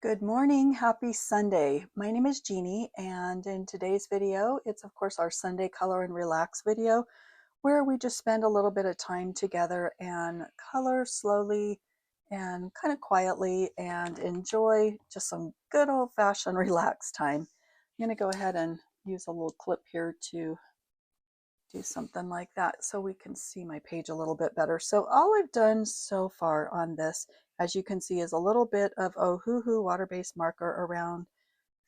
Good morning, happy Sunday. My name is Jeannie, and in today's video, it's of course our Sunday Color and Relax video, where we just spend a little bit of time together and color slowly and kind of quietly and enjoy just some good old-fashioned relaxed time. I'm going to go ahead and use a little clip here to do something like that so we can see my page a little bit better. So all I've done so far on this, as you can see, is a little bit of Ohuhu water-based marker around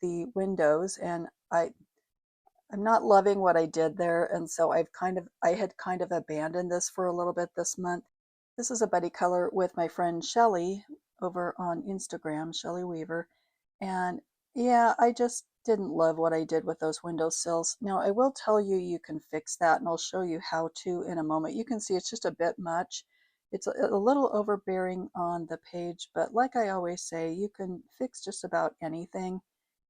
the windows, and I'm not loving what I did there, and so I had kind of abandoned this for a little bit this month. This is a buddy color with my friend Shelly over on Instagram, Shelly Weaver, and yeah, I just didn't love what I did with those window sills. Now I will tell you you can fix that, and I'll show you how to in a moment. You can see it's just a bit much. It's a little overbearing on the page, but like I always say, you can fix just about anything.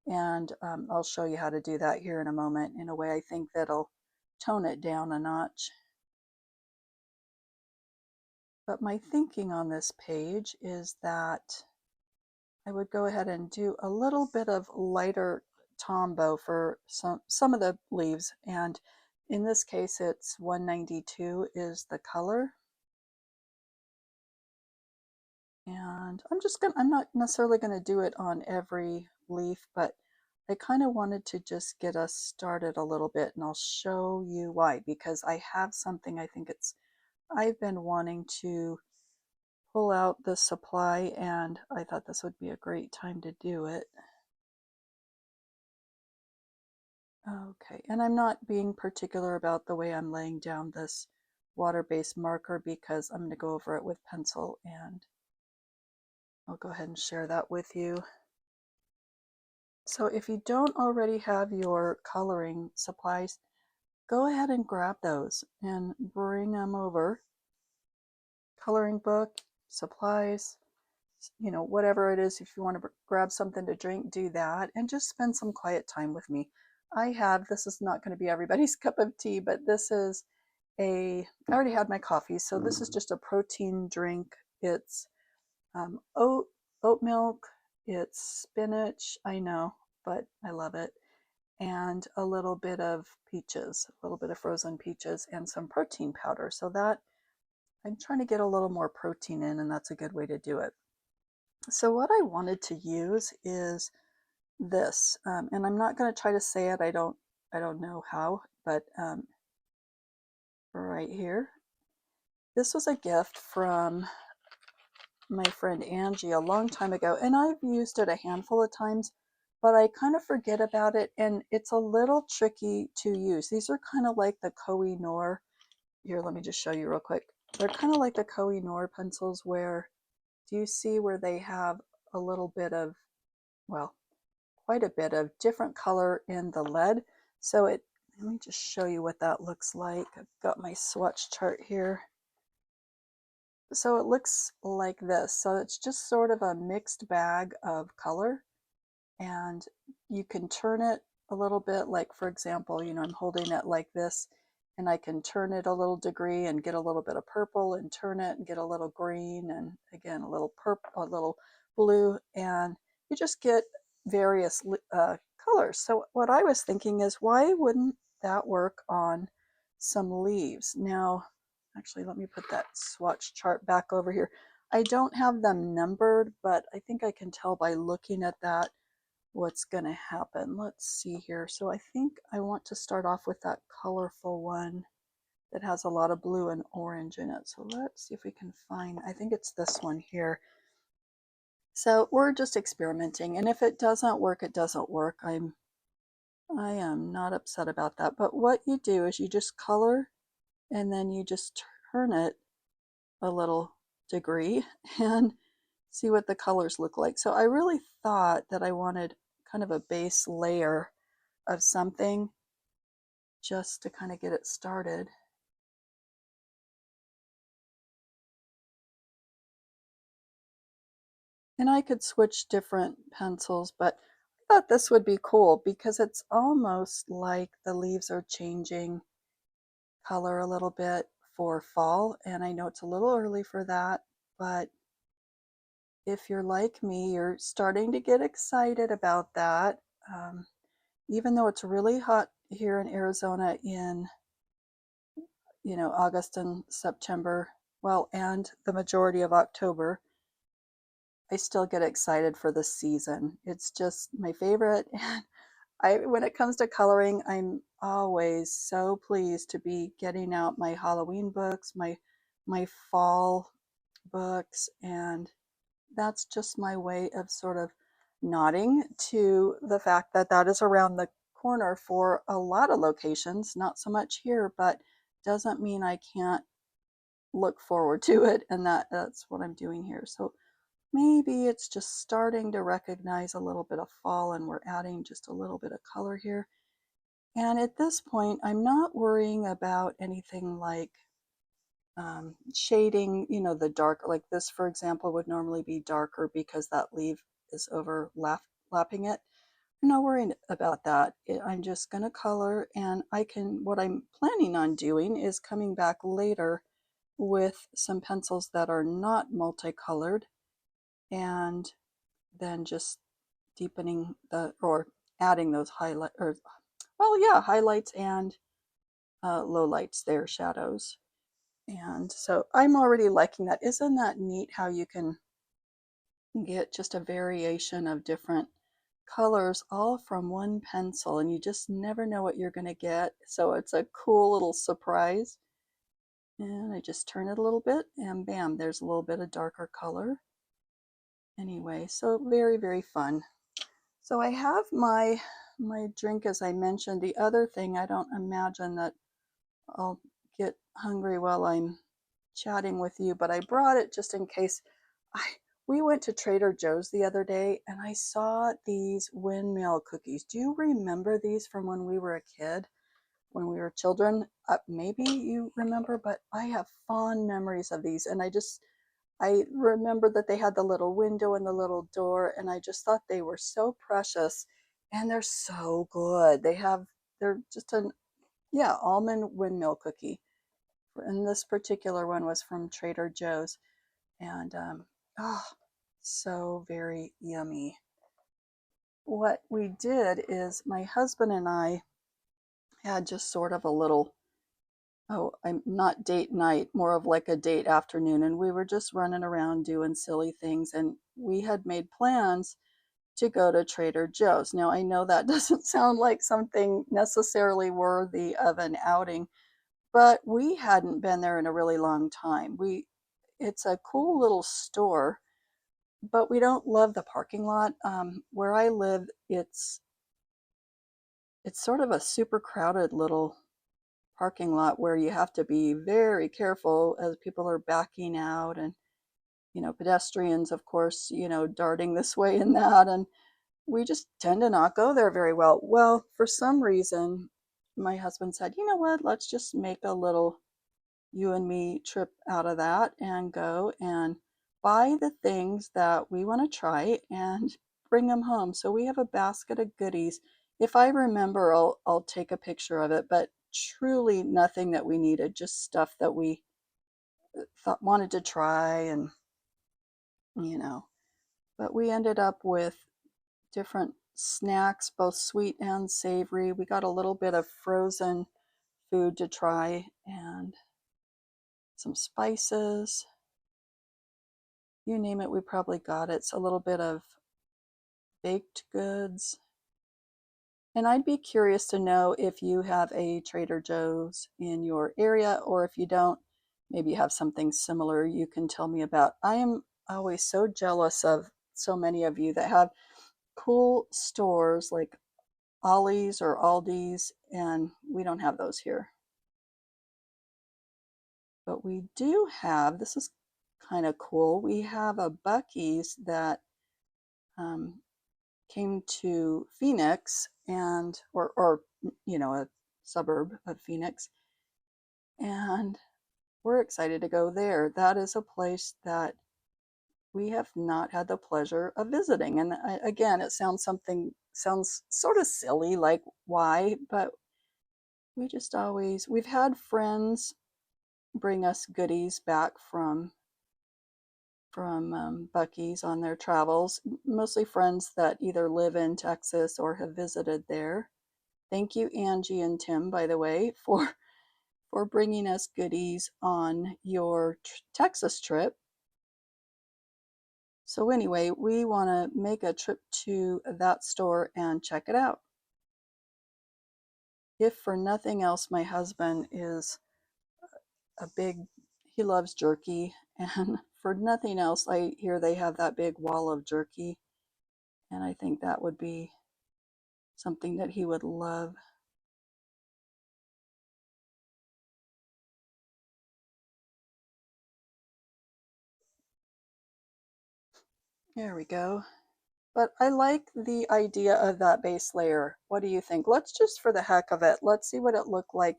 And I'll show you how to do that here in a moment in a way I think that'll tone it down a notch. But my thinking on this page is that I would go ahead and do a little bit of lighter tombow for some of the leaves. And in this case, it's 192 is the color. And I'm not necessarily gonna do it on every leaf, but I kind of wanted to just get us started a little bit, and I'll show you why, because I have something I've been wanting to pull out the supply, and I thought this would be a great time to do it. Okay, and I'm not being particular about the way I'm laying down this water-based marker because I'm going to go over it with pencil, and I'll go ahead and share that with you. So if you don't already have your coloring supplies, go ahead and grab those and bring them over. Coloring book, supplies, whatever it is. If you want to grab something to drink, do that, and just spend some quiet time with me. This is not going to be everybody's cup of tea, but I already had my coffee, so this is just a protein drink. It's oat milk, it's spinach, I know, but I love it, and a little bit of peaches, a little bit of frozen peaches, and some protein powder. So that I'm trying to get a little more protein in, and that's a good way to do it. So what I wanted to use is this, and I'm not going to try to say it. I don't know how, but right here. This was a gift from my friend Angie a long time ago, and I've used it a handful of times, but I kind of forget about it, and it's a little tricky to use. These are kind of like the Koh-i-Noor. Here, let me just show you real quick. They're kind of like the Koh-i-Noor pencils where, do you see where they have a little bit of, well, quite a bit of different color in the lead. Let me just show you what that looks like. I've got my swatch chart here. So it looks like this. So it's just sort of a mixed bag of color, and you can turn it a little bit. Like for example, I'm holding it like this, and I can turn it a little degree and get a little bit of purple, and turn it and get a little green, and again a little purple, a little blue, and you just get various colors. So what I was thinking is, why wouldn't that work on some leaves? Now, actually, let me put that swatch chart back over here. I don't have them numbered, but I think I can tell by looking at that what's going to happen. Let's see here. So I think I want to start off with that colorful one that has a lot of blue and orange in it. So let's see if we can find, I think it's this one here. So we're just experimenting, and if it doesn't work, it doesn't work. I am not upset about that. But what you do is you just color, and then you just turn it a little degree and see what the colors look like. So I really thought that I wanted kind of a base layer of something just to kind of get it started. And I could switch different pencils, but I thought this would be cool because it's almost like the leaves are changing color a little bit for fall. And I know it's a little early for that, but if you're like me, you're starting to get excited about that. Even though it's really hot here in Arizona in, August and September, well, and the majority of October, I still get excited for the season. It's just my favorite. And when it comes to coloring, I'm always so pleased to be getting out my Halloween books, my fall books, and that's just my way of sort of nodding to the fact that that is around the corner for a lot of locations, not so much here, but doesn't mean I can't look forward to it, and that's what I'm doing here. So maybe it's just starting to recognize a little bit of fall and we're adding just a little bit of color here. And at this point, I'm not worrying about anything like shading, the dark, like this, for example, would normally be darker because that leaf is overlapping it. I'm not worrying about that. I'm just going to color, and what I'm planning on doing is coming back later with some pencils that are not multicolored, and then just deepening or adding those highlights and lowlights there, shadows. And so I'm already liking that. Isn't that neat how you can get just a variation of different colors all from one pencil, and you just never know what you're going to get. So it's a cool little surprise. And I just turn it a little bit and bam, there's a little bit of darker color. Anyway, so very, very fun. So I have my drink, as I mentioned. The other thing, I don't imagine that I'll get hungry while I'm chatting with you, but I brought it just in case. I We went to Trader Joe's the other day and I saw these windmill cookies. Do you remember these from when we were a kid, when we were children? Maybe you remember, but I have fond memories of these. And I remember that they had the little window and the little door, and I just thought they were so precious, and they're so good. They're just almond windmill cookie. And this particular one was from Trader Joe's, and oh, so very yummy. What we did is my husband and I had just sort of a little, I'm not date night, more of like a date afternoon, and we were just running around doing silly things, and we had made plans to go to Trader Joe's. Now, I know that doesn't sound like something necessarily worthy of an outing, but we hadn't been there in a really long time. It's a cool little store, but we don't love the parking lot. Where I live, it's sort of a super crowded little parking lot where you have to be very careful as people are backing out, and pedestrians, of course, darting this way and that, and we just tend to not go there very well. Well, for some reason, my husband said, you know what, let's just make a little you and me trip out of that and go and buy the things that we want to try and bring them home. So we have a basket of goodies. If I remember, I'll take a picture of it, but truly nothing that we needed, just stuff that we thought wanted to try, and you know. But we ended up with different snacks, both sweet and savory. We got a little bit of frozen food to try and some spices. You name it, we probably got it. It's a little bit of baked goods. And I'd be curious to know if you have a Trader Joe's in your area, or if you don't, maybe you have something similar you can tell me about. I am always so jealous of so many of you that have cool stores like Ollie's or Aldi's, and we don't have those here. But we do have, this is kind of cool, we have a Buc-ee's that came to Phoenix, and or a suburb of Phoenix, and we're excited to go there. That is a place that we have not had the pleasure of visiting, and again, it sounds sort of silly, like why, but we've had friends bring us goodies back from from Buc-ee's on their travels, mostly friends that either live in Texas or have visited there. Thank you, Angie and Tim, by the way, for bringing us goodies on your Texas trip. So anyway, we want to make a trip to that store and check it out. If for nothing else, my husband is he loves jerky, and for nothing else, I hear they have that big wall of jerky, and I think that would be something that he would love. There we go. But I like the idea of that base layer. What do you think? Let's just, for the heck of it, let's see what it looked like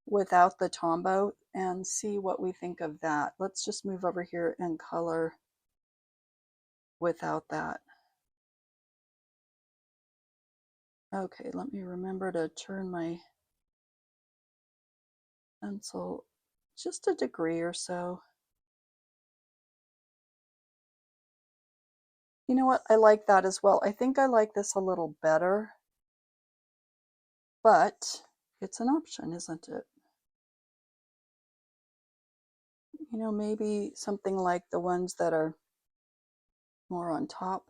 without the Tombow and see what we think of that. Let's just move over here and color without that. Okay, let me remember to turn my pencil just a degree or so. You know what? I like that as well. I think I like this a little better, but it's an option, isn't it? You know, maybe something like the ones that are more on top.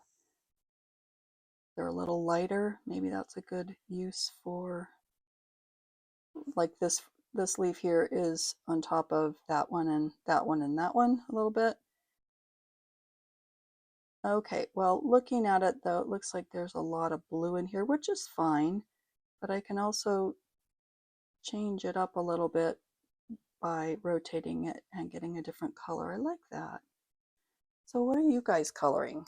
They're a little lighter. Maybe that's a good use for, like this leaf here is on top of that one and that one and that one a little bit. Okay, well, looking at it though, it looks like there's a lot of blue in here, which is fine, but I can also change it up a little bit by rotating it and getting a different color. I like that. So what are you guys coloring?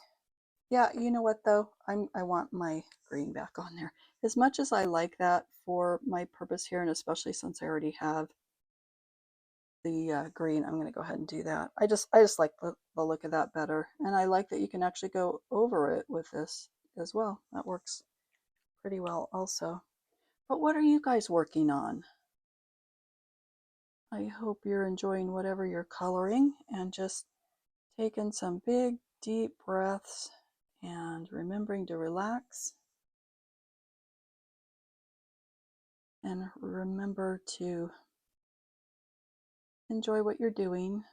Yeah, you know what though? I want my green back on there. As much as I like that for my purpose here, and especially since I already have the green, I'm going to go ahead and do that. I just like the look of that better, and I like that you can actually go over it with this as well. That works pretty well also. But what are you guys working on? I hope you're enjoying whatever you're coloring and just taking some big deep breaths and remembering to relax. And remember to enjoy what you're doing.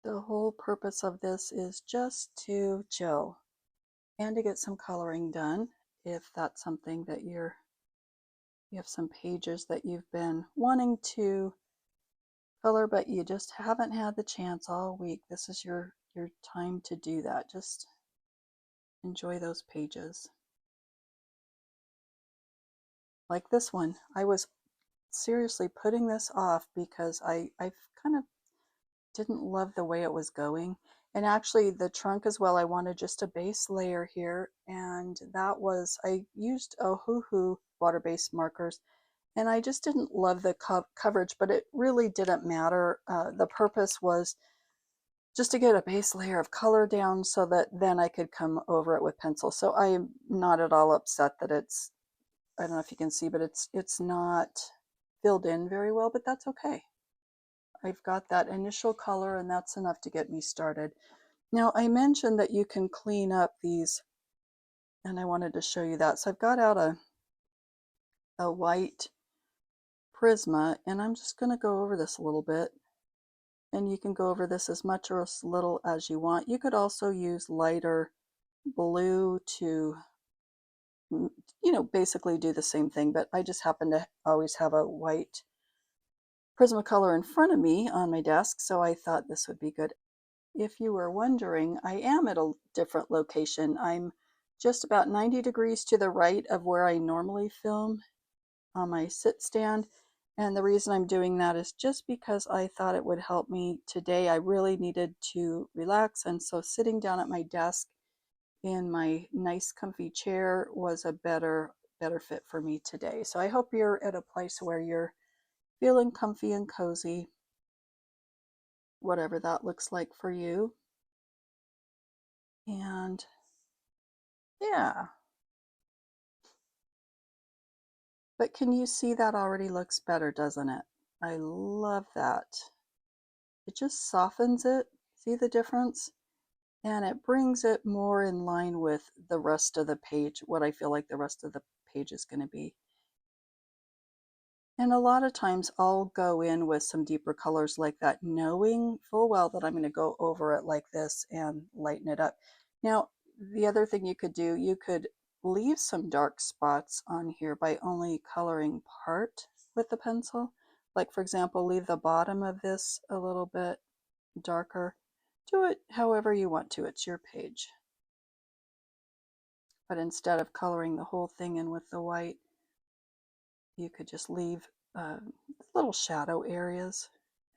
The whole purpose of this is just to chill and to get some coloring done. If that's something that you have some pages that you've been wanting to color, but you just haven't had the chance all week, this is your time to do that. Just enjoy those pages. Like this one, I was seriously putting this off because I kind of didn't love the way it was going. And actually the trunk as well, I wanted just a base layer here, and that was, I used Ohuhu water-based markers, and I just didn't love the coverage, but it really didn't matter. The purpose was just to get a base layer of color down so that then I could come over it with pencil. So I am not at all upset that it's, I don't know if you can see, but it's not filled in very well, but that's okay. I've got that initial color, and that's enough to get me started. Now, I mentioned that you can clean up these, and I wanted to show you that. So I've got out a white Prisma, and I'm just going to go over this a little bit. And you can go over this as much or as little as you want. You could also use lighter blue to, basically do the same thing, but I just happen to always have a white Prismacolor in front of me on my desk, so I thought this would be good. If you were wondering, I am at a different location. I'm just about 90 degrees to the right of where I normally film on my sit stand. And the reason I'm doing that is just because I thought it would help me today. I really needed to relax, and so sitting down at my desk in my nice comfy chair was a better fit for me today. So I hope you're at a place where you're feeling comfy and cozy, whatever that looks like for you. And yeah, But can you see that already looks better, doesn't it? I love that. It just softens it. See the difference? And it brings it more in line with the rest of the page, what I feel like the rest of the page is going to be. And a lot of times I'll go in with some deeper colors like that, knowing full well that I'm going to go over it like this and lighten it up. Now, the other thing you could do, you could leave some dark spots on here by only coloring part with the pencil. Like for example, leave the bottom of this a little bit darker. Do it however you want to, it's your page. But instead of coloring the whole thing in with the white, you could just leave little shadow areas,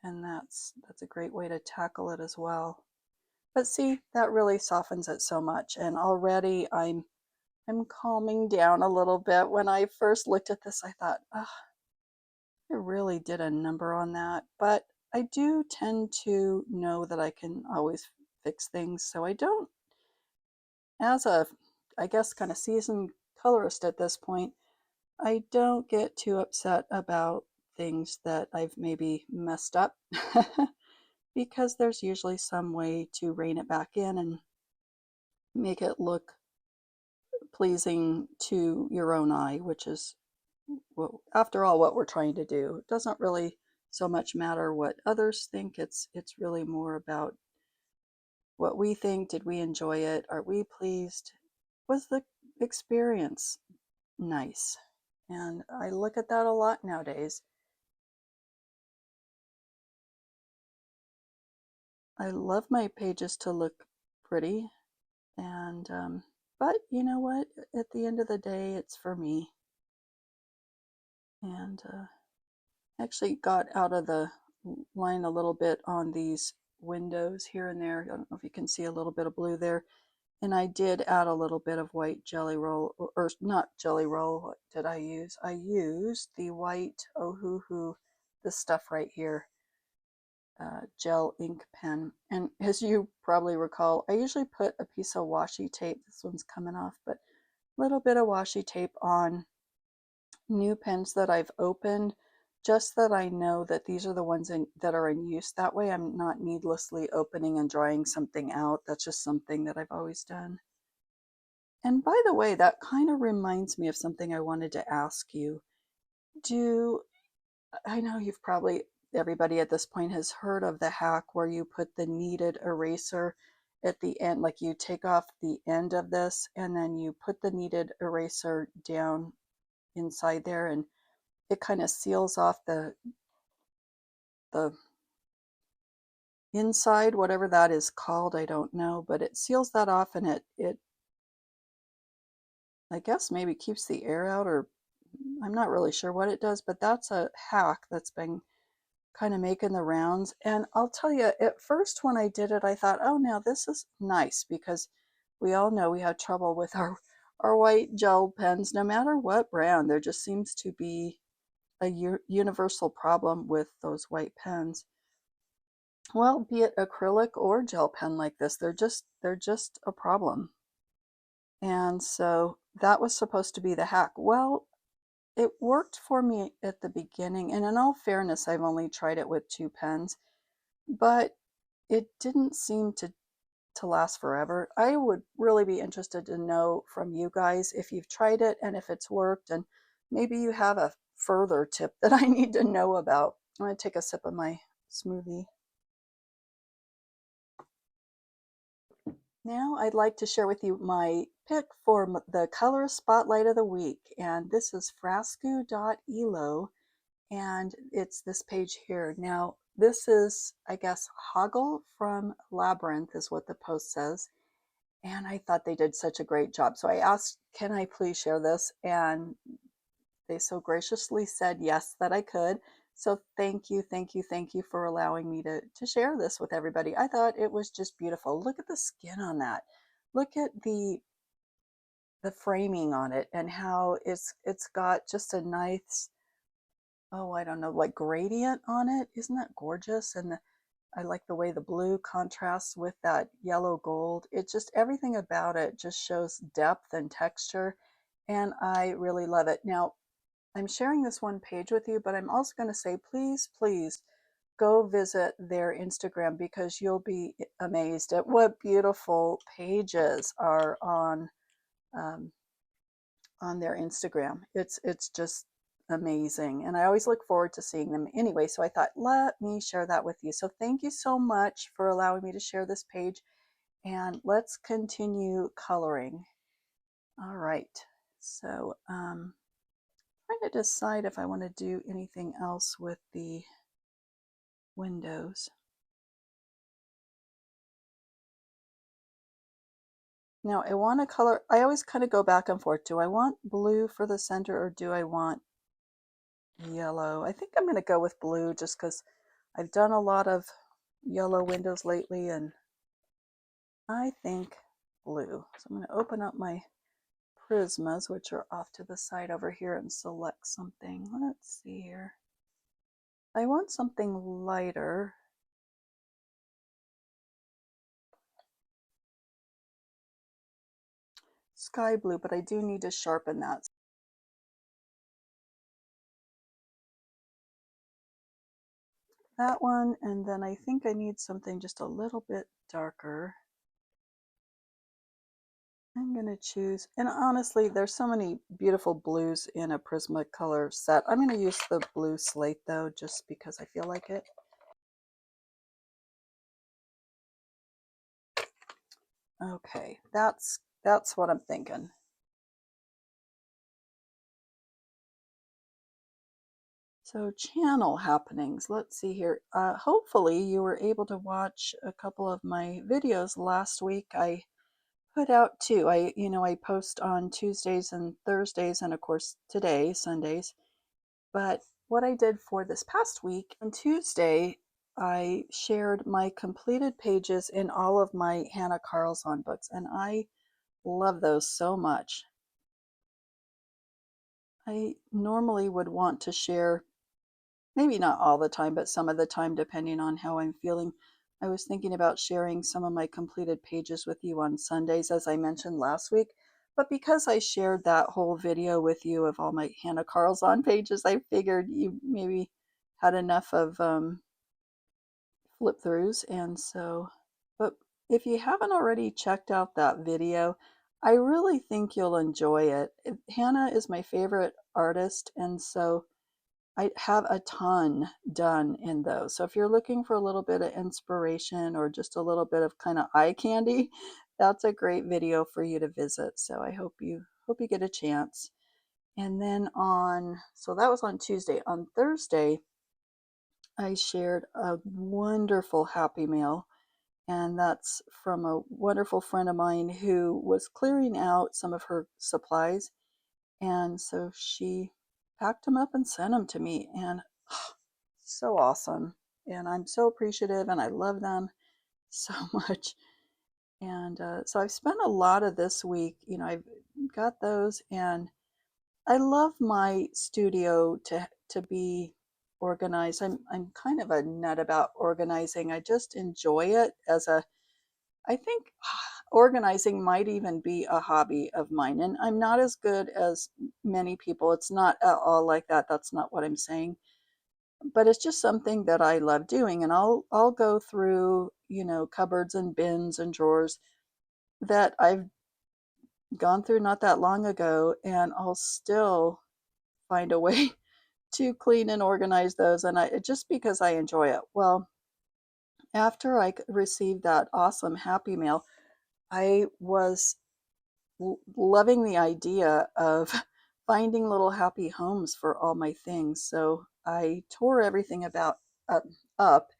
and that's a great way to tackle it as well. But see, that really softens it so much, and already I'm calming down a little bit. When I first looked at this, I thought, oh, I really did a number on that, but I do tend to know that I can always fix things, so I don't, as a, I guess, kind of seasoned colorist at this point, I don't get too upset about things that I've maybe messed up because there's usually some way to rein it back in and make it look pleasing to your own eye, which is, well, after all, what we're trying to do. It doesn't really so much matter what others think. It's really more about what we think. Did we enjoy it? Are we pleased? Was the experience nice? And I look at that a lot nowadays. I love my pages to look pretty, and but you know what? At the end of the day, it's for me. And actually got out of the line a little bit on these windows here and there. I don't know if you can see a little bit of blue there. And I did add a little bit of white jelly roll, or not jelly roll. What did I use? I used the white, oh hoo hoo, this stuff right here. Gel ink pen. And as you probably recall, I usually put a piece of washi tape, this one's coming off, but a little bit of washi tape on new pens that I've opened, just that I know that these are the ones that are in use. That way I'm not needlessly opening and drying something out. That's just something that I've always done. And by the way, that kind of reminds me of something I wanted to ask you. I know you've probably, everybody at this point has heard of the hack where you put the kneaded eraser at the end, like you take off the end of this and then you put the kneaded eraser down inside there, and it kind of seals off the inside, whatever that is called, I don't know, but it seals that off, and it I guess maybe keeps the air out, or I'm not really sure what it does, but that's a hack that's been kind of making the rounds. And I'll tell you, at first when I did it, I thought, oh, now this is nice, because we all know we have trouble with our white gel pens, no matter what brand. There just seems to be a universal problem with those white pens. Well, be it acrylic or gel pen like this, they're just a problem. And so that was supposed to be the hack. Well, it worked for me at the beginning, and in all fairness, I've only tried it with 2 pens, but it didn't seem to last forever. I would really be interested to know from you guys if you've tried it and if it's worked, and maybe you have a further tip that I need to know about. I'm going to take a sip of my smoothie. Now I'd like to share with you my pick for the color spotlight of the week, and this is Frasco.elo, and it's this page here. Now this is, I guess, Hoggle from Labyrinth is what the post says, and I thought they did such a great job. So I asked, can I please share this? And they so graciously said yes, that I could. So thank you, thank you, thank you for allowing me to share this with everybody. I thought it was just beautiful. Look at the skin on that. Look at the framing on it, and how it's got just a nice, oh, I don't know, like gradient on it. Isn't that gorgeous? And I like the way the blue contrasts with that yellow gold. It just, everything about it just shows depth and texture, and I really love it. Now, I'm sharing this one page with you, but I'm also going to say, please, please go visit their Instagram because you'll be amazed at what beautiful pages are um, on their Instagram. It's just amazing, and I always look forward to seeing them anyway. So I thought, let me share that with you. So thank you so much for allowing me to share this page, and let's continue coloring. All right. So trying to decide if I want to do anything else with the windows. Now I want to color, I always kind of go back and forth. Do I want blue for the center or do I want yellow? I think I'm going to go with blue just because I've done a lot of yellow windows lately and I think blue. So I'm going to open up my Prismas, which are off to the side over here, and select something. Let's see here. I want something lighter. Sky blue, but I do need to sharpen that. That one, and then I think I need something just a little bit darker. I'm going to choose, and honestly, there's so many beautiful blues in a Prismacolor set. I'm going to use the blue slate though, just because I feel like it. Okay, that's what I'm thinking. So channel happenings, let's see here. Hopefully you were able to watch a couple of my videos last week. I put out two. I post on Tuesdays and Thursdays, and of course today, Sundays. But what I did for this past week, on Tuesday, I shared my completed pages in all of my Hannah Carlson books, and I love those so much. I normally would want to share, maybe not all the time, but some of the time, depending on how I'm feeling. I was thinking about sharing some of my completed pages with you on Sundays, as I mentioned last week. But because I shared that whole video with you of all my Hannah Carlson pages, I figured you maybe had enough of flip throughs. And so, but if you haven't already checked out that video, I really think you'll enjoy it. Hannah is my favorite artist, and so I have a ton done in those. So if you're looking for a little bit of inspiration or just a little bit of kind of eye candy, that's a great video for you to visit. So I hope you get a chance. And then so that was on Tuesday. On Thursday, I shared a wonderful happy mail, and that's from a wonderful friend of mine who was clearing out some of her supplies, and so she packed them up and sent them to me, and so awesome. And I'm so appreciative, and I love them so much. And so I've spent a lot of this week, I've got those, and I love my studio to be organized. I'm kind of a nut about organizing. I just enjoy it I think organizing might even be a hobby of mine. And I'm not as good as many people. It's not at all like that. That's not what I'm saying. But it's just something that I love doing. And I'll go through, cupboards and bins and drawers that I've gone through not that long ago, and I'll still find a way to clean and organize those. And just because I enjoy it. Well, after I received that awesome happy mail, I was loving the idea of finding little happy homes for all my things. So I tore everything up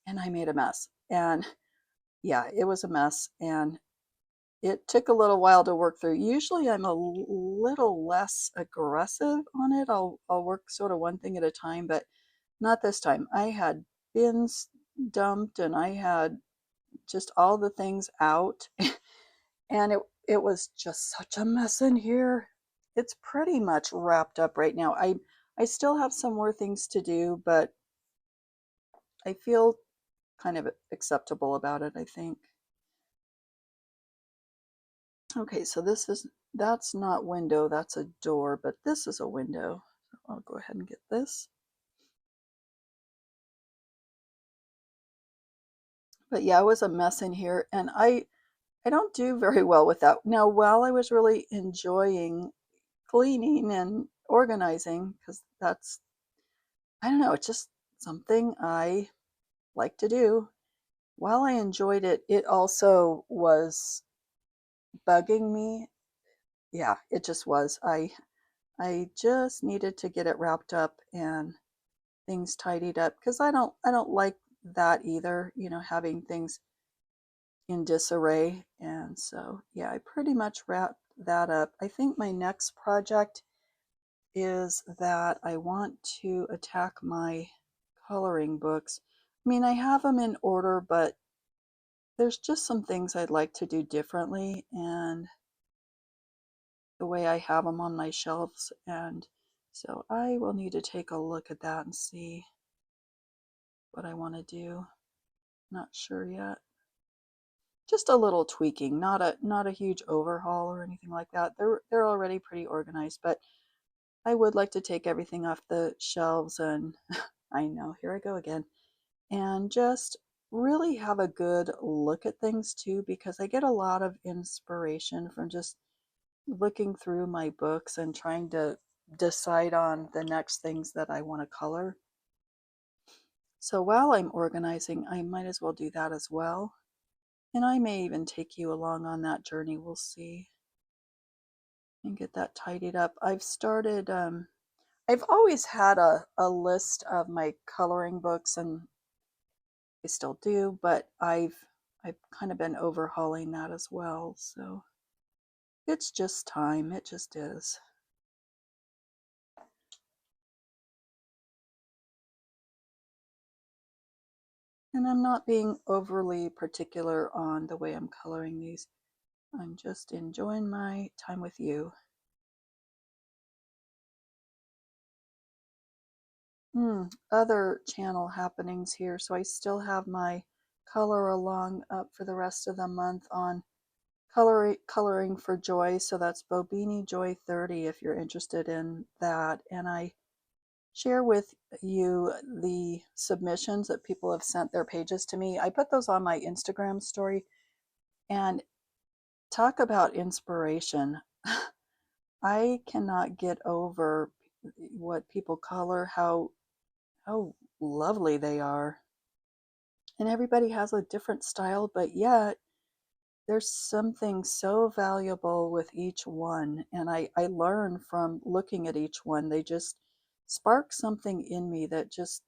and I made a mess. And yeah, it was a mess. And it took a little while to work through. Usually I'm a little less aggressive on it. I'll work sort of one thing at a time, but not this time. I had bins dumped and I had just all the things out. And it was just such a mess in here. It's pretty much wrapped up right now. I still have some more things to do, but I feel kind of acceptable about it, I think. Okay, so that's not window, that's a door, but this is a window. I'll go ahead and get this. But yeah, it was a mess in here, and I don't do very well with that. Now, while I was really enjoying cleaning and organizing, because that's, I don't know, it's just something I like to do. While I enjoyed it, it also was bugging me. Yeah, it just was. I just needed to get it wrapped up and things tidied up, because I don't like that either, having things in disarray. And so, yeah, I pretty much wrapped that up. I think my next project is that I want to attack my coloring books. I mean, I have them in order, but there's just some things I'd like to do differently, and the way I have them on my shelves. And so I will need to take a look at that and see what I want to do. Not sure yet. Just a little tweaking, not a huge overhaul or anything like that. They're already pretty organized, but I would like to take everything off the shelves, and I know, here I go again, and just really have a good look at things too, because I get a lot of inspiration from just looking through my books and trying to decide on the next things that I want to color. So while I'm organizing, I might as well do that as well. And I may even take you along on that journey. We'll see. And get that tidied up. I've always had a list of my coloring books, and I still do, but I've kind of been overhauling that as well. So it's just time. It just is. And I'm not being overly particular on the way I'm coloring these. I'm just enjoying my time with you. Other channel happenings here. So I still have my color along up for the rest of the month on coloring for Joy. So that's Bobini Joy 30 if you're interested in that. And I share with you the submissions that people have sent their pages to me. I put those on my Instagram story, and talk about inspiration. I cannot get over what people color, how lovely they are. And everybody has a different style, but yet there's something so valuable with each one. And I learn from looking at each one. They just spark something in me that just,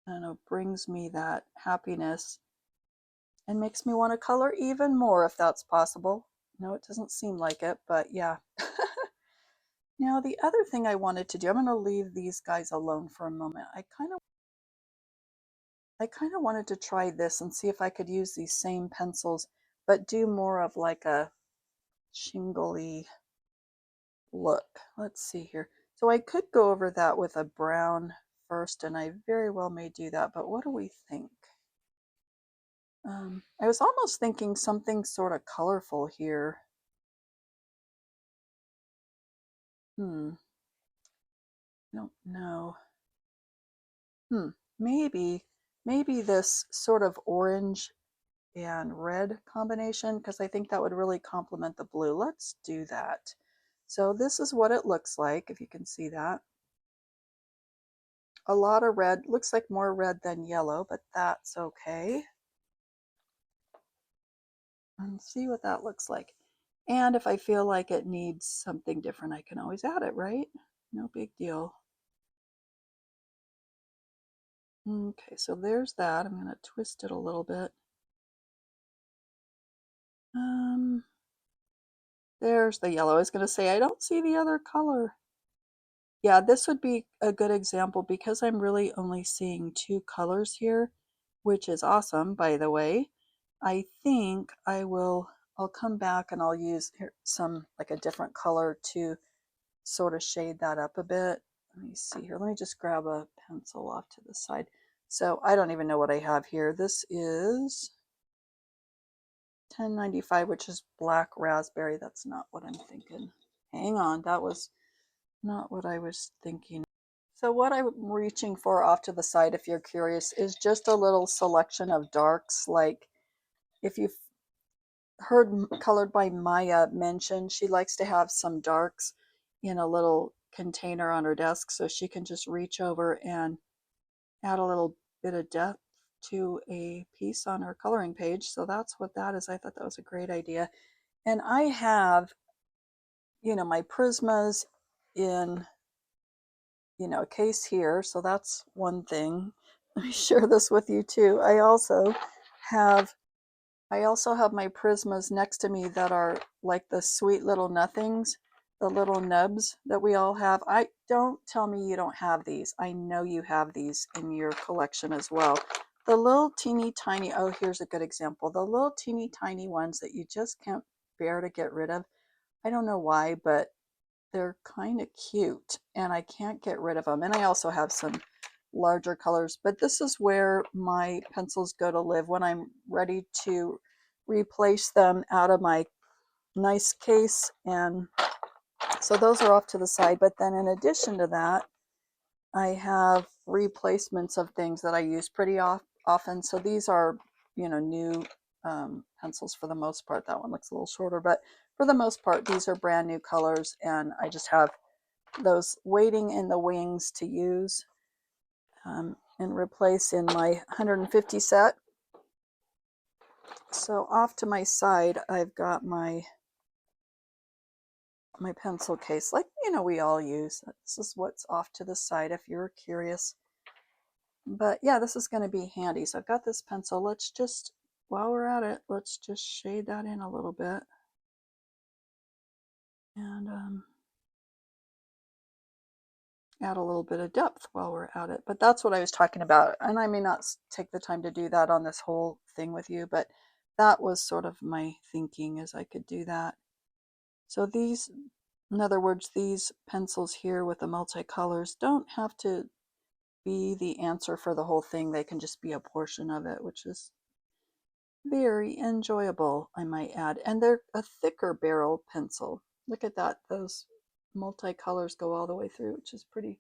I don't know, brings me that happiness and makes me want to color even more if that's possible. No, it doesn't seem like it, but yeah. Now, the other thing I wanted to do, I'm going to leave these guys alone for a moment. I kind of wanted to try this and see if I could use these same pencils, but do more of like a shingly look. Let's see here. So I could go over that with a brown first, and I very well may do that, but what do we think? I was almost thinking something sort of colorful here. I don't know. Hmm, maybe, maybe this sort of orange and red combination, because I think that would really complement the blue. Let's do that. So this is what it looks like, if you can see that. A lot of red, looks like more red than yellow, but that's okay. And see what that looks like. And if I feel like it needs something different, I can always add it, right? No big deal. Okay, so there's that. I'm going to twist it a little bit. Um, there's the yellow. I was going to say, I don't see the other color. Yeah, this would be a good example because I'm really only seeing two colors here, which is awesome, by the way. I think I'll come back and I'll use some, like a different color to sort of shade that up a bit. Let me see here. Let me just grab a pencil off to the side. So I don't even know what I have here. This is 1095, which is black raspberry. That's not what I'm thinking. Hang on, that was not what I was thinking. So what I'm reaching for off to the side, if you're curious, is just a little selection of darks. Like if you've heard Colored by Maya mention, she likes to have some darks in a little container on her desk so she can just reach over and add a little bit of depth to a piece on her coloring page. So that's what that is. I thought that was a great idea. And I have, my Prismas in, a case here. So that's one thing. Let me share this with you too. Have I also have my Prismas next to me that are like the sweet little nothings, the little nubs that we all have. I don't tell me you don't have these. I know you have these in your collection as well. The little teeny tiny, oh, here's a good example. The little teeny tiny ones that you just can't bear to get rid of. I don't know why, but they're kind of cute and I can't get rid of them. And I also have some larger colors, but this is where my pencils go to live when I'm ready to replace them out of my nice case. And so those are off to the side. But then in addition to that, I have replacements of things that I use pretty often. So these are, new pencils for the most part. That one looks a little shorter, but for the most part, these are brand new colors. And I just have those waiting in the wings to use and replace in my 150 set. So off to my side, I've got my pencil case, like we all use. This is what's off to the side if you're curious. But yeah, this is going to be handy. So I've got this pencil. Let's just, while we're at it, let's just shade that in a little bit. And add a little bit of depth while we're at it. But that's what I was talking about. And I may not take the time to do that on this whole thing with you, but that was sort of my thinking, is I could do that. So these, in other words, these pencils here with the multicolors don't have to be the answer for the whole thing. They can just be a portion of it, which is very enjoyable, I might add. And they're a thicker barrel pencil. Look at that. Those multicolors go all the way through, which is pretty,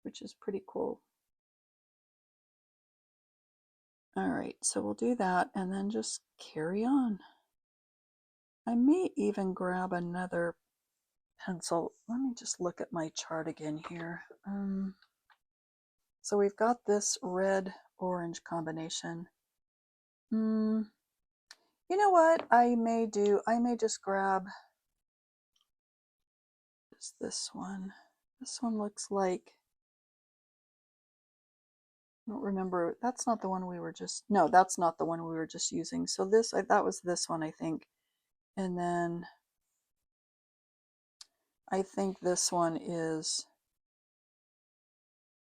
which is pretty cool. All right, so we'll do that and then just carry on. I may even grab another pencil. Let me just look at my chart again here. So we've got this red-orange combination. You know what I may do? I may just grab this one. This one looks like, I don't remember. That's not the one we were just, no, that's not the one we were just using. So this, that was this one, I think. And then I think this one is,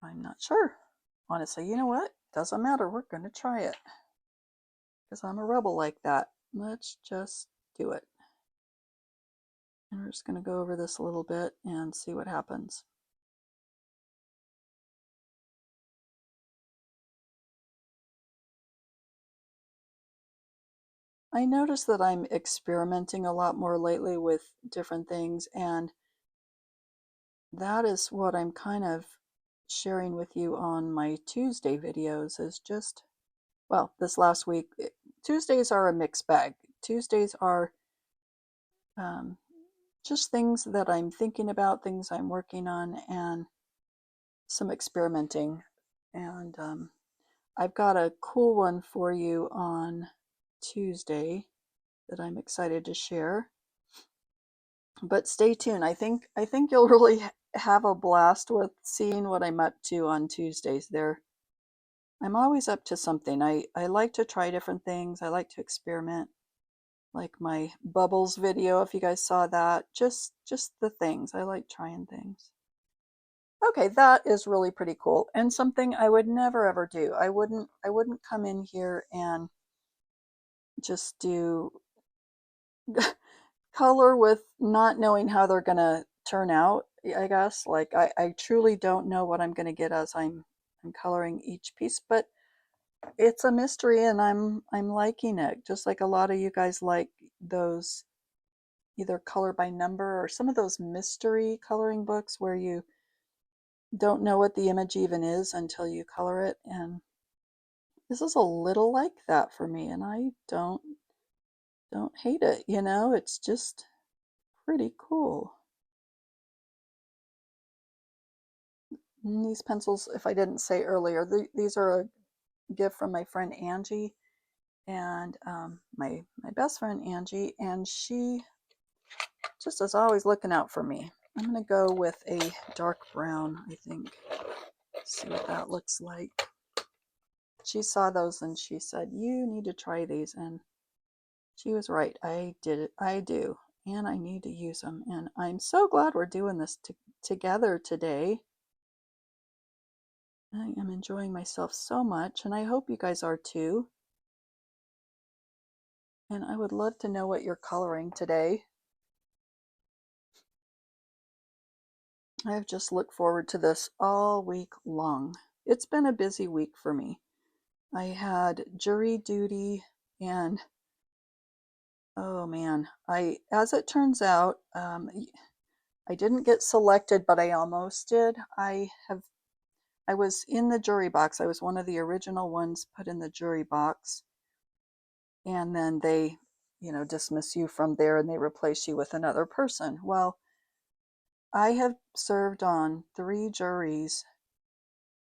I'm not sure. Honestly, you know what? Doesn't matter. We're going to try it. Because I'm a rebel like that. Let's just do it. And we're just going to go over this a little bit and see what happens. I notice that I'm experimenting a lot more lately with different things, and that is what I'm kind of sharing with you on my Tuesday videos, is just, well, this last week, Tuesdays are a mixed bag. Tuesdays are just things that I'm thinking about, things I'm working on, and some experimenting. And I've got a cool one for you on Tuesday that I'm excited to share. But stay tuned. I think you'll really have a blast with seeing what I'm up to on Tuesdays. I'm always up to something. I like to try different things. I like to experiment. Like my bubbles video, if you guys saw that. Just the things. I like trying things. Okay, that is really pretty cool, and something I would never ever do. I wouldn't come in here and just do color with not knowing how they're gonna turn out, I guess. Like I truly don't know what I'm gonna get as I'm coloring each piece, but it's a mystery and I'm liking it. Just like a lot of you guys like those, either color by number or some of those mystery coloring books where you don't know what the image even is until you color it. And this is a little like that for me, and I don't hate it, you know, it's just pretty cool. And these pencils, if I didn't say earlier, these are a gift from my friend Angie, and my best friend Angie, and she just is always looking out for me. I'm gonna go with a dark brown, I think. See what that looks like. She saw those and she said, "You need to try these," and she was right. I did it. I do, and I need to use them. And I'm so glad we're doing this together today. I am enjoying myself so much, and I hope you guys are too. And I would love to know what you're coloring today. I've just looked forward to this all week long. It's been a busy week for me. I had jury duty, and oh man, as it turns out, I didn't get selected, but I almost did. I was in the jury box. I was one of the original ones put in the jury box, and then they, dismiss you from there and they replace you with another person. Well, I have served on 3 juries,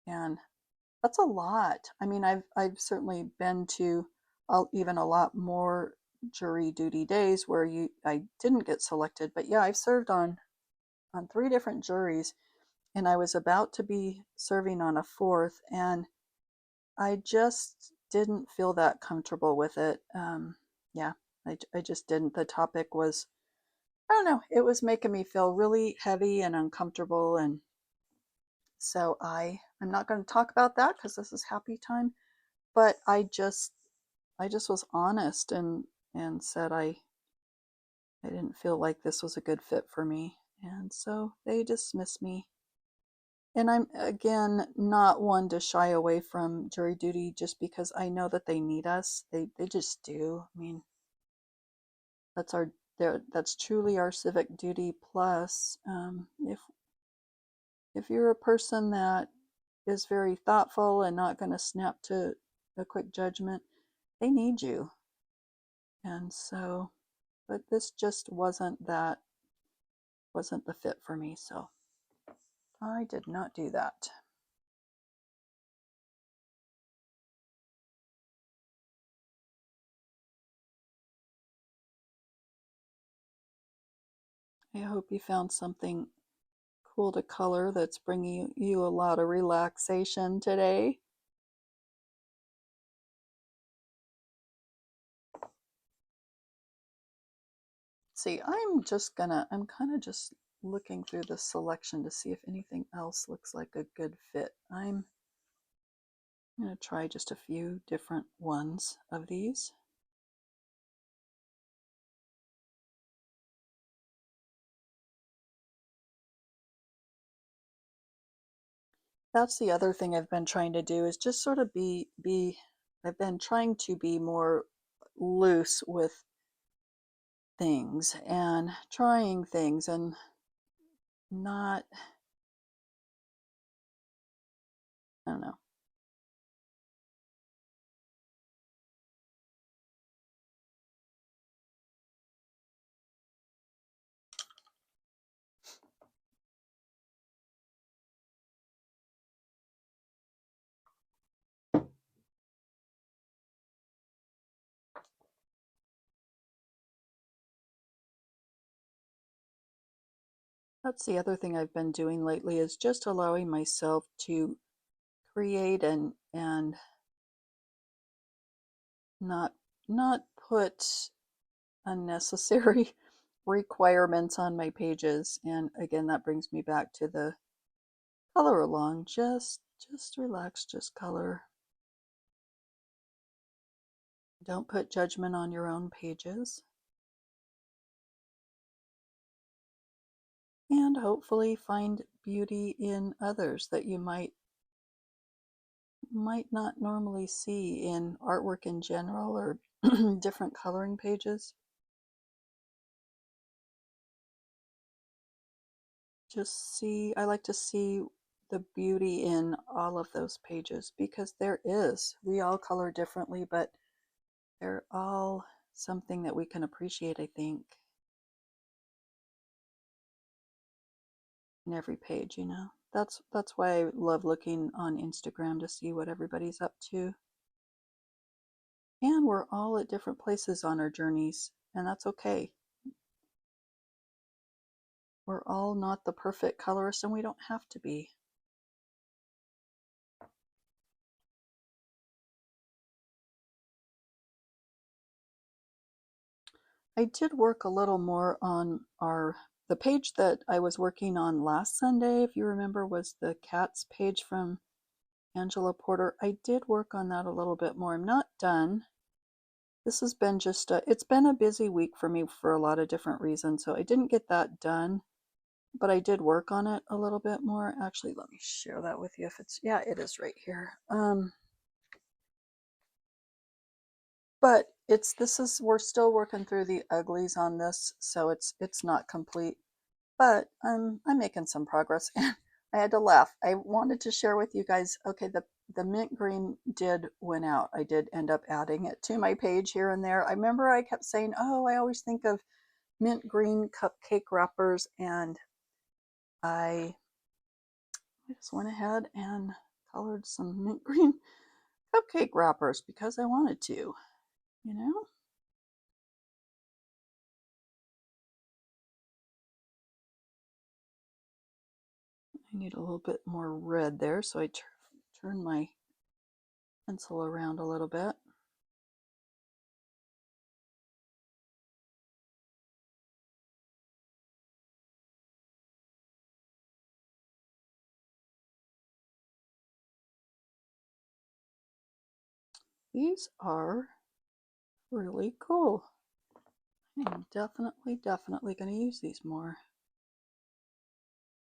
and that's a lot. I mean, I've certainly been to even a lot more jury duty days where I didn't get selected, but yeah, I've served on 3 different juries, and I was about to be serving on a fourth, and I just didn't feel that comfortable with it. Yeah, I just didn't. The topic was, I don't know, it was making me feel really heavy and uncomfortable, and so I'm not going to talk about that because this is happy time. But I just was honest and said I didn't feel like this was a good fit for me, and so they dismissed me. And I'm, again, not one to shy away from jury duty just because I know that they need us. They just do. I mean, that's that's truly our civic duty. Plus, if you're a person that is very thoughtful and not going to snap to a quick judgment, they need you. And so, but this just wasn't the fit for me. So I did not do that. I hope you found something cool to color that's bringing you a lot of relaxation today. See, I'm kind of just looking through the selection to see if anything else looks like a good fit. I'm going to try just a few different ones of these. That's the other thing I've been trying to do is just sort of I've been trying to be more loose with things and trying things and not, I don't know. That's the other thing I've been doing lately is just allowing myself to create and not not put unnecessary requirements on my pages. And again, that brings me back to the color along. Just relax, just color. Don't put judgment on your own pages. And hopefully find beauty in others that you might not normally see in artwork in general or different coloring pages. just see, I like to see the beauty in all of those pages, because there is. We all color differently, but they're all something that we can appreciate, I think, in every page, you know. That's why I love looking on Instagram to see what everybody's up to. And we're all at different places on our journeys, and that's okay. We're all not the perfect colorist, and we don't have to be. I did work a little more on the page that I was working on last Sunday, if you remember, was the cats page from Angela Porter. I did work on that a little bit more. I'm not done. This has been it's been a busy week for me for a lot of different reasons, so I didn't get that done, but I did work on it a little bit more. Actually, let me share that with you if it's, yeah, it is right here. But we're still working through the uglies on this, so it's not complete. But I'm making some progress, and I had to laugh. I wanted to share with you guys, okay, the mint green did win out. I did end up adding it to my page here and there. I remember I kept saying, oh, I always think of mint green cupcake wrappers, and I just went ahead and colored some mint green cupcake wrappers because I wanted to, you know? I need a little bit more red there, so I turn my pencil around a little bit. These are really cool. I'm definitely going to use these more.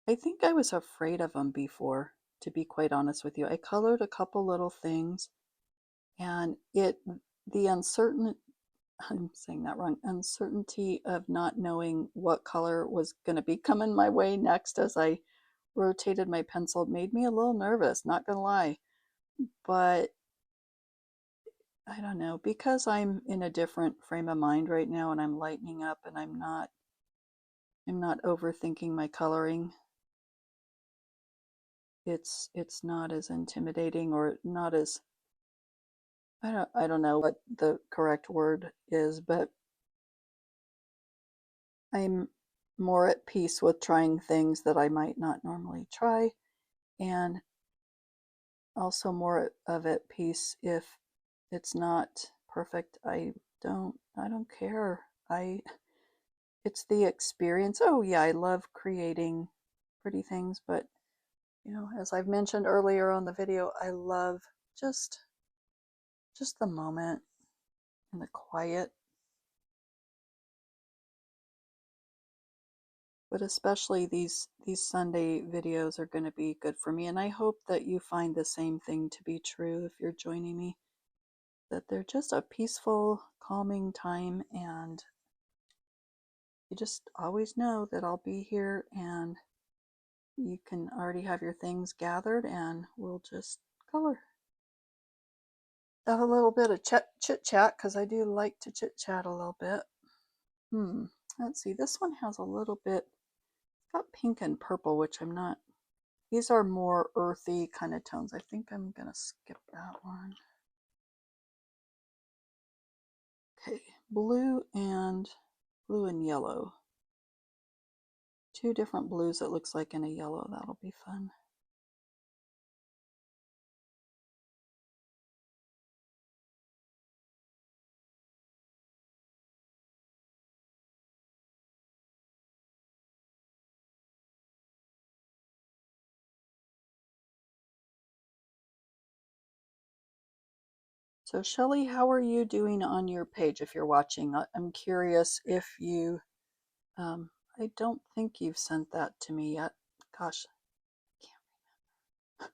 I think I was afraid of them before, to be quite honest with you. I colored a couple little things, and the I'm saying that wrong, uncertainty of not knowing what color was going to be coming my way next as I rotated my pencil made me a little nervous, not going to lie. But I don't know, because I'm in a different frame of mind right now and I'm lightening up and I'm not overthinking my coloring. It's not as intimidating, or not as, I don't know what the correct word is, but I'm more at peace with trying things that I might not normally try, and also more of at peace if it's not perfect. I don't care. It's the experience. Oh yeah, I love creating pretty things, but you know, as I've mentioned earlier on the video, I love just the moment and the quiet. But especially these Sunday videos are going to be good for me, and I hope that you find the same thing to be true if you're joining me, that they're just a peaceful, calming time, and you just always know that I'll be here, and you can already have your things gathered and we'll just color. Have a little bit of chit chat, because I do like to chit chat a little bit. Let's see, this one has a little bit, it's got pink and purple, which I'm not, these are more earthy kind of tones. I think I'm gonna skip that one. Okay, blue and yellow. Two different blues, it looks like, in a yellow. That'll be fun. So Shelly, how are you doing on your page if you're watching? I'm curious if you, I don't think you've sent that to me yet. Gosh, I can't.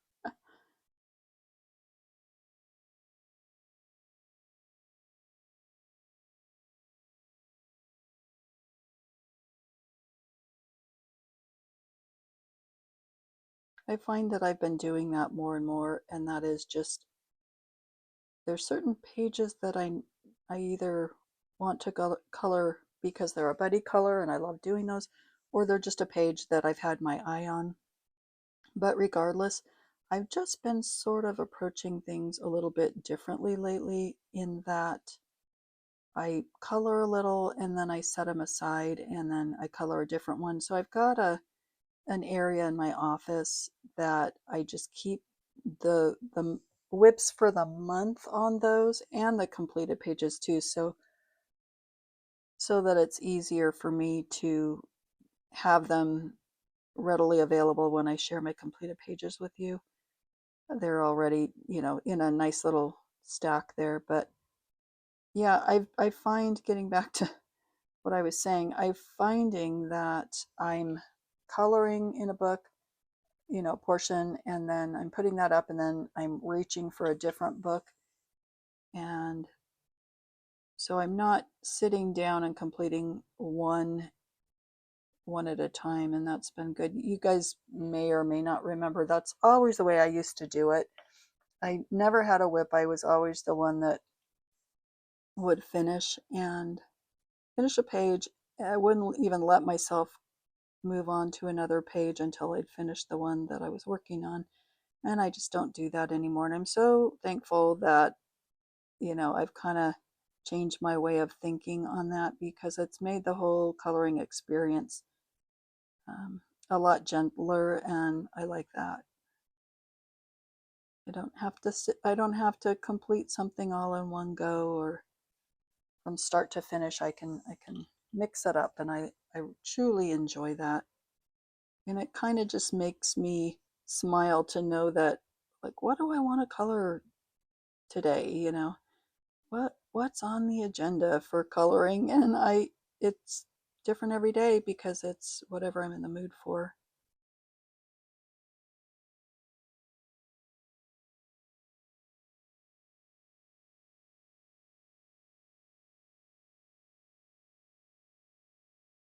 I find that I've been doing that more and more, and that is just there's certain pages that I either want to color because they're a buddy color and I love doing those, or they're just a page that I've had my eye on. But regardless, I've just been sort of approaching things a little bit differently lately in that I color a little and then I set them aside and then I color a different one. So I've got an area in my office that I just keep the whips for the month on those and the completed pages too, so that it's easier for me to have them readily available when I share my completed pages with you. They're already, in a nice little stack there. But yeah, I find, getting back to what I was saying, I'm finding that I'm coloring in a book, portion, and then I'm putting that up and then I'm reaching for a different book. And so I'm not sitting down and completing one at a time, and that's been good. You guys may or may not remember that's always the way I used to do it. I never had a whip. I was always the one that would finish a page. I wouldn't even let myself move on to another page until I'd finished the one that I was working on. And I just don't do that anymore. And I'm so thankful that, I've kind of changed my way of thinking on that, because it's made the whole coloring experience um, a lot gentler, and I like that. I don't have to complete something all in one go, or from start to finish. I can mix it up, and I truly enjoy that. And it kind of just makes me smile to know that, like, what do I want to color today? What's on the agenda for coloring? And it's different every day because it's whatever I'm in the mood for.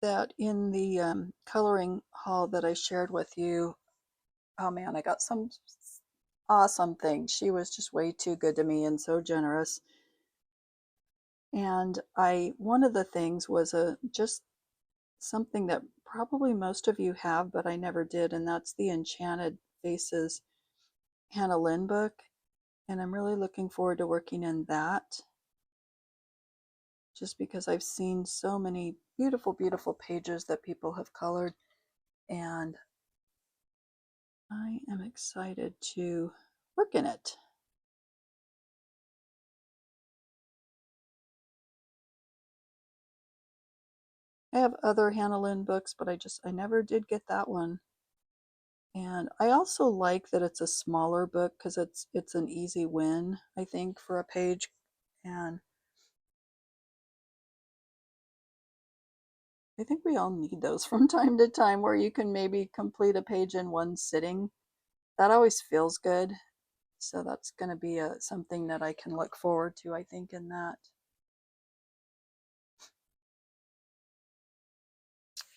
That in the coloring hall that I shared with you, oh man, I got some awesome things. She was just way too good to me and so generous. And one of the things was just something that probably most of you have, but I never did, and that's the Enchanted Faces Hannah Lynn book. And I'm really looking forward to working in that, just because I've seen so many beautiful, beautiful pages that people have colored, and I am excited to work in it. I have other Hannah Lynn books, but I never did get that one. And I also like that it's a smaller book because it's an easy win, I think, for a page. And I think we all need those from time to time, where you can maybe complete a page in one sitting. That always feels good. So that's going to be something that I can look forward to, I think, in that.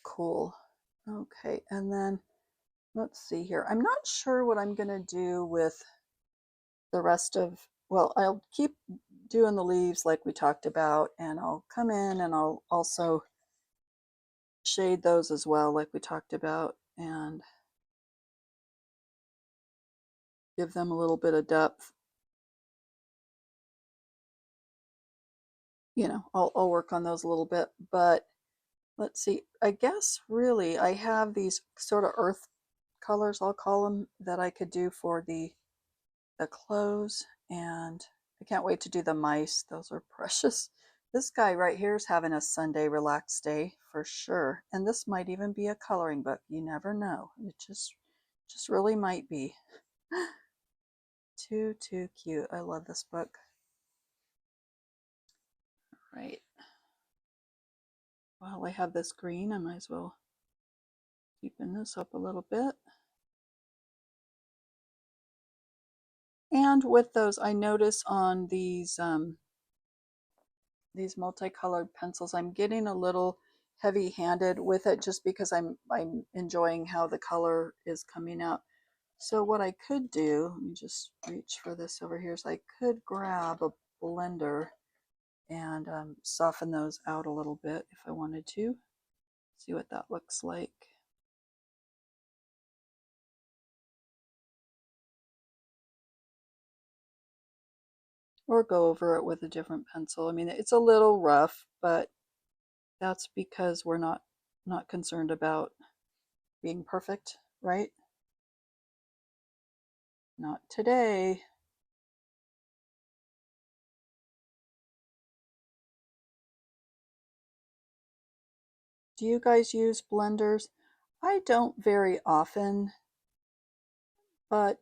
Cool. Okay, and then let's see here. I'm not sure what I'm going to do with the rest of, well, I'll keep doing the leaves like we talked about, and I'll come in and I'll also shade those as well, like we talked about, and give them a little bit of depth. I'll work on those a little bit, but let's see. I guess really I have these sort of earth colors, I'll call them, that I could do for the clothes, and I can't wait to do the mice. Those are precious. This guy right here is having a Sunday relaxed day for sure, and this might even be a coloring book. You never know. It just really might be. Too cute. I love this book. Right. While I have this green, I might as well deepen this up a little bit. And with those, I notice on these multicolored pencils, I'm getting a little heavy-handed with it, just because I'm enjoying how the color is coming out. So what I could do, let me just reach for this over here, is I could grab a blender and soften those out a little bit if I wanted to. See what that looks like. Or go over it with a different pencil. I mean, it's a little rough, but that's because we're not concerned about being perfect, right? Not today. Do you guys use blenders? I don't very often, but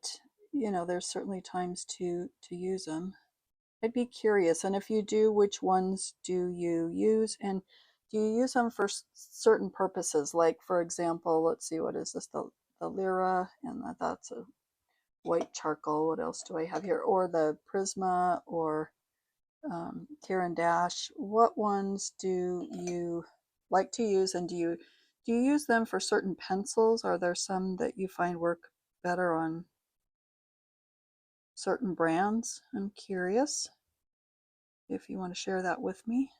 you know, there's certainly times to use them. I'd be curious, and if you do, which ones do you use, and do you use them for certain purposes? Like, for example, let's see, what is this? The Lyra, and that's a white charcoal. What else do I have here? Or the Prisma, or Tear Dash. What ones do you like to use, and do you use them for certain pencils? Are there some that you find work better on certain brands? I'm curious if you want to share that with me.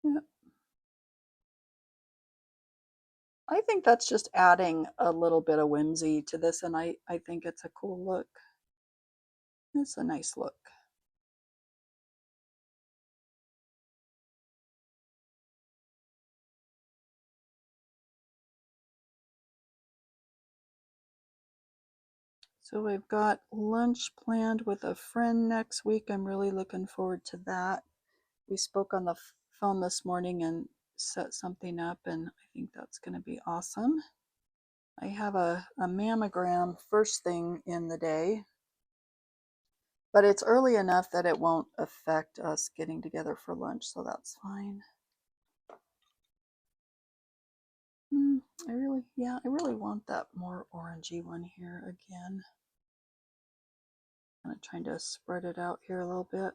Yeah. I think that's just adding a little bit of whimsy to this, and I think it's a cool look. It's a nice look. So we've got lunch planned with a friend next week. I'm really looking forward to that. We spoke on the phone this morning and set something up, and I think that's going to be awesome. I have a mammogram first thing in the day, but it's early enough that it won't affect us getting together for lunch, so that's fine. I really want that more orangey one here again. I'm trying to spread it out here a little bit.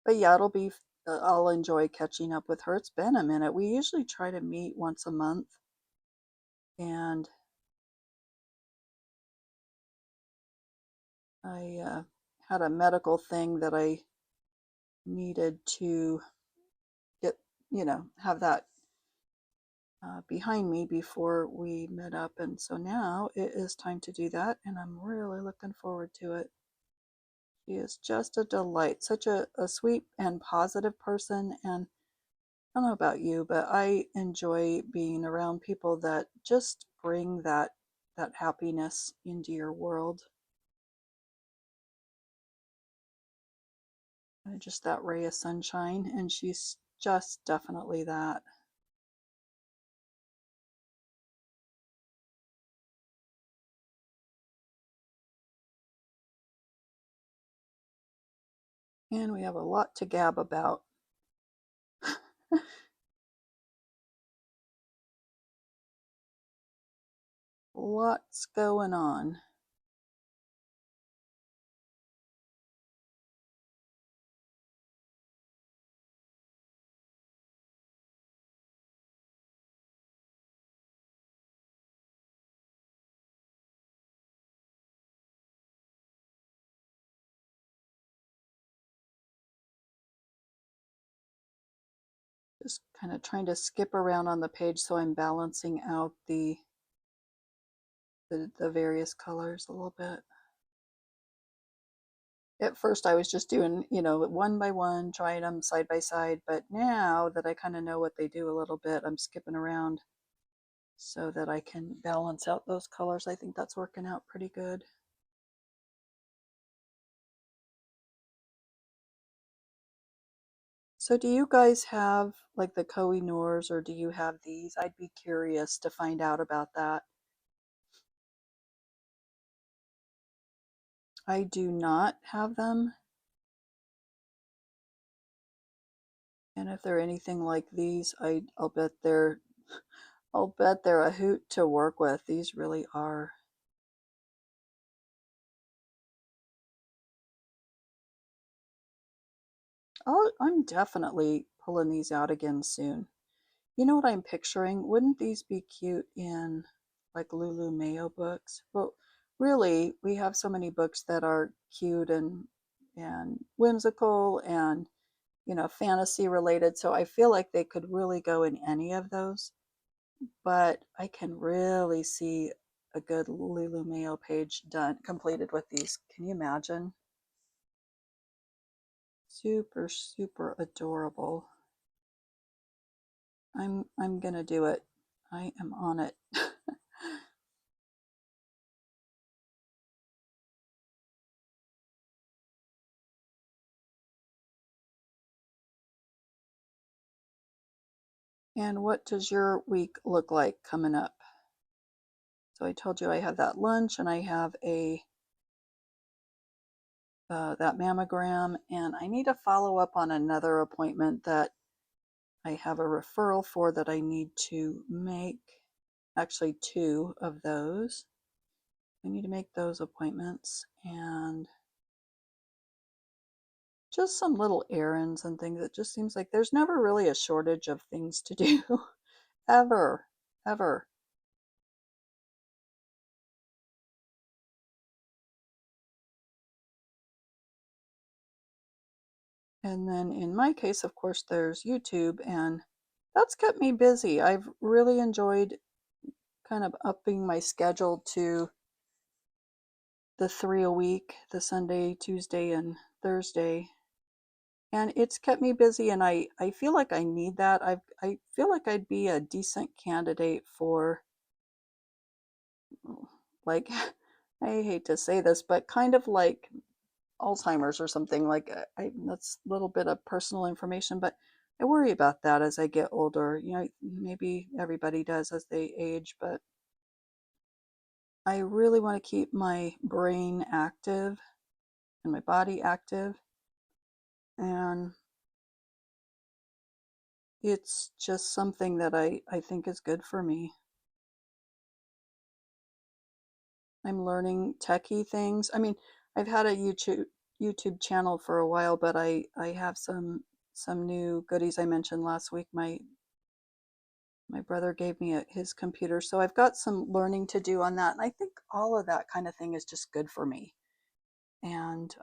But yeah, it'll be, I'll enjoy catching up with her. It's been a minute. We usually try to meet once a month, and I had a medical thing that I needed to get, have that behind me before we met up. And so now it is time to do that, and I'm really looking forward to it. She is just a delight, such a sweet and positive person. And I don't know about you, but I enjoy being around people that just bring that happiness into your world. Just that ray of sunshine, and she's just definitely that. And we have a lot to gab about. Lots going on. Just kind of trying to skip around on the page so I'm balancing out the various colors a little bit. At first I was just doing, one by one, trying them side by side, but now that I kind of know what they do a little bit, I'm skipping around so that I can balance out those colors. I think that's working out pretty good. So do you guys have like the Koh-i-Noors, or do you have these? I'd be curious to find out about that. I do not have them. And if they're anything like these, I'll bet they're a hoot to work with. These really are. I'm definitely pulling these out again soon. You know what I'm picturing? Wouldn't these be cute in like Lulu Mayo books? But really, we have so many books that are cute and whimsical and fantasy related. So I feel like they could really go in any of those. But I can really see a good Lulu Mayo page done completed with these. Can you imagine? Super, super adorable. I'm gonna do it. I am on it. And what does your week look like coming up? So I told you I have that lunch and I have a that mammogram, and I need to follow up on another appointment that I have a referral for that I need to make. Actually, two of those. I need to make those appointments and just some little errands and things. It just seems like there's never really a shortage of things to do. Ever, ever. And then in my case, of course, there's YouTube, and that's kept me busy. I've really enjoyed kind of upping my schedule to the three a week, the Sunday, Tuesday, and Thursday. And it's kept me busy, and I feel like I need that. I feel like I'd be a decent candidate for, like, I hate to say this, but kind of like Alzheimer's or something. Like, that's a little bit of personal information, but I worry about that as I get older. Maybe everybody does as they age, but I really want to keep my brain active and my body active. And it's just something that I think is good for me. I'm learning techie things. I mean, I've had a YouTube channel for a while, but I have some new goodies. I mentioned last week my brother gave me his computer, so I've got some learning to do on that, and I think all of that kind of thing is just good for me. And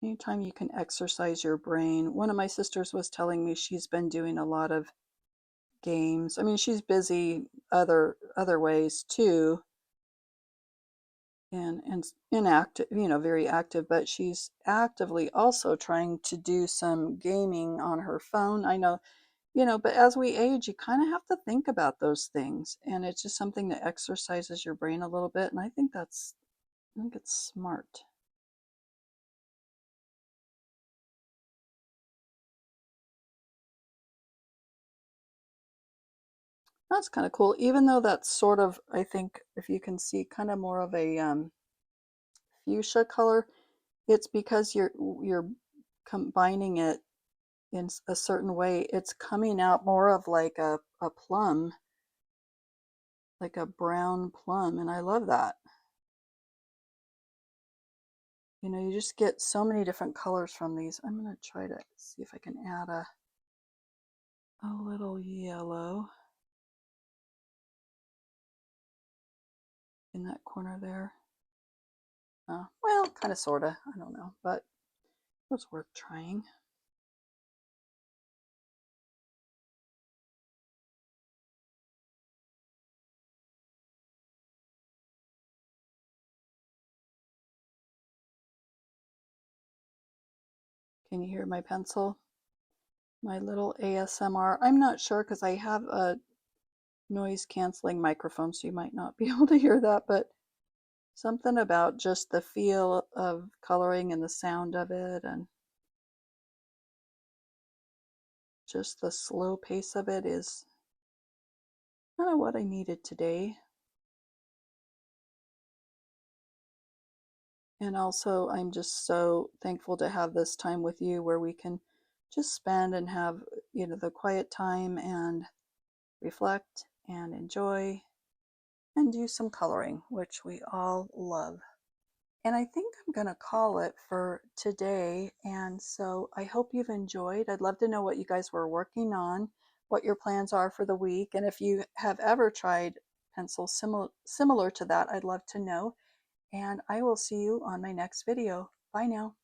anytime you can exercise your brain. One of my sisters was telling me she's been doing a lot of games. I mean, she's busy other ways too, and inactive, very active, but she's actively also trying to do some gaming on her phone. I know, but as we age, you kind of have to think about those things, and it's just something that exercises your brain a little bit, and I think it's smart. That's kind of cool, even though that's sort of, I think, if you can see, kind of more of a fuchsia color. It's because you're combining it in a certain way. It's coming out more of like a plum, like a brown plum, and I love that. You just get so many different colors from these. I'm going to try to see if I can add a little yellow in that corner there. Well, kind of, sort of. I don't know, but it was worth trying. Can you hear my pencil? My little ASMR. I'm not sure because I have a noise canceling microphone, so you might not be able to hear that, but something about just the feel of coloring and the sound of it and just the slow pace of it is kind of what I needed today. And also, I'm just so thankful to have this time with you where we can just spend and have, the quiet time and reflect and enjoy and do some coloring, which we all love. And I think I'm going to call it for today. And so I hope you've enjoyed. I'd love to know what you guys were working on, what your plans are for the week. And if you have ever tried pencils similar to that, I'd love to know. And I will see you on my next video. Bye now.